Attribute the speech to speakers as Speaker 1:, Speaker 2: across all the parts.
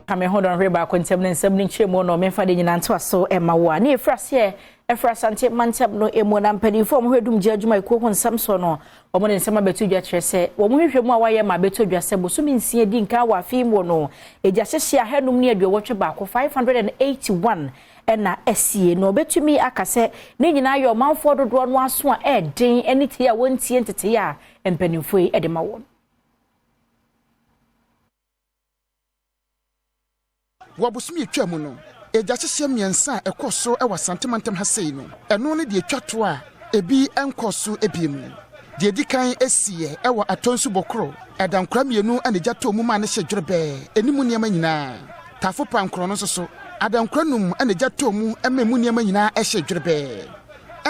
Speaker 1: Kame hold on reba kontemne nsem nchemo no memfa de nyina nto aso emawa na efrase Asante mantem no emo na mpanifo mo hwedum gye adwuma iko nsam so no omo ne nsema betu dwa kyerese wo mo hwehwemu a waye ma betu dwa se bosumi nsie di nka wa afimo no eja hyehye ahenum ne adwo wotwe baako 581 ena esie no betumi akase ne nyina ayo manfo dodo no aso a eden eniti a wontie ntete a mpanifo e de ma won
Speaker 2: wabusumi etwamu no eja hyehye miensa ekoso e Asante mantem hasei no eno ne de etwato a ebi enkoso ebiemu de dikan esie e wa atonsu bokro edankra mienu aneja to mu ma ne hyedwerebe enimu niema nyina tafo pankro no so adankra num aneja to mu ememu niema nyina hyedwerebe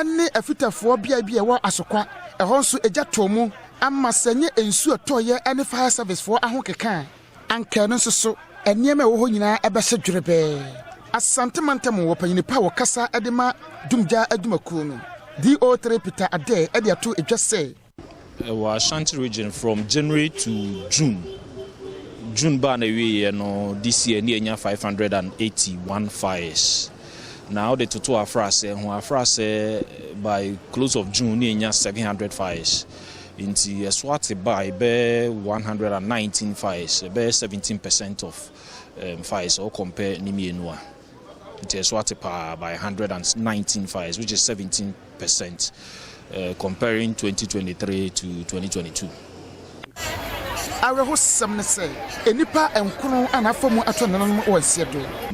Speaker 2: enne afitafo bia e wa asokwa ehon so eja to mu amma sanye ensu atoye ene fire service for ahokeka anka no so eniema wo ho nyina ebe hyedwerebe Asante mantem wo panyini pa wo kasa edema dumja adumakuo no DO3 Peter Ade ede ato edwase
Speaker 3: Ashanti region from January to June ba na we no this year ni enya 581 fires. Now the total afrase by close of June ni enya 700 fires. Inti swati by be 119 fires, be 17% of fires or compare ni mienua. Inti swati by 119 fires, which is 17%. Comparing 2023 to 2022.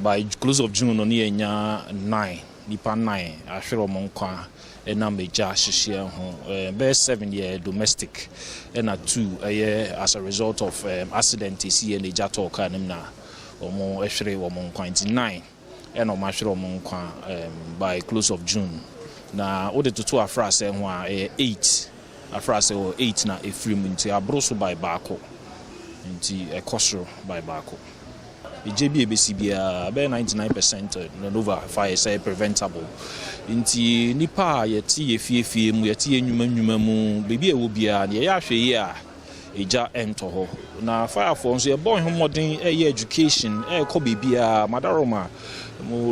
Speaker 3: By close of June, on year 9, nipa 9, I feel monkwa, and I'm a josh best 7 year domestic, and a 2 a year as a result of accident. See and the jato kanimna, or more actually or monkwa 9, and on my show monkwa by close of June. Na ode tutu afrase ho a 8 afrase o 8 na efrim nti abroso by baako nti ekosoro by baako ejebi ebesi bia be 99% Nova fire say preventable nti nipa yeti yefiefie mu yeti enwuma mu bebi ewo bia ne ya hwe yi a eja ento ho na fire for nso ye boy ho modern education ko bebia madaroma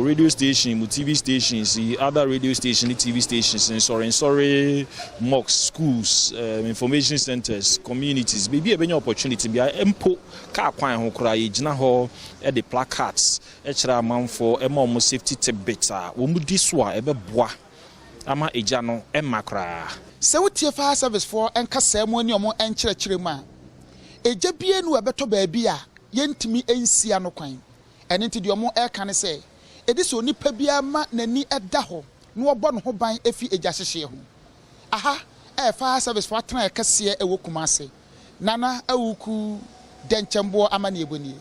Speaker 3: radio station, TV stations, other radio stations, TV stations, and sorry, mosques, schools, information centers, communities. Maybe a better opportunity. Be a empo car kwan ho kra gyina ho the placards. Extra man for more safety tip better. Wo mu diswa ebeboa ama eja no emakra.
Speaker 2: Se wotie fire service for enka ceremony omo enkyerɛkyerɛ ma. Eja bie nu ebeto baabi a yentimi ensia no kwan. Ene nti de omo eka ne sɛ ediso nipa bia ma nani eda ho no obo no ho ban efi eja hyehye ho aha fire service for atena ekase e wo Kumase nana awuku denkyembo amane eboni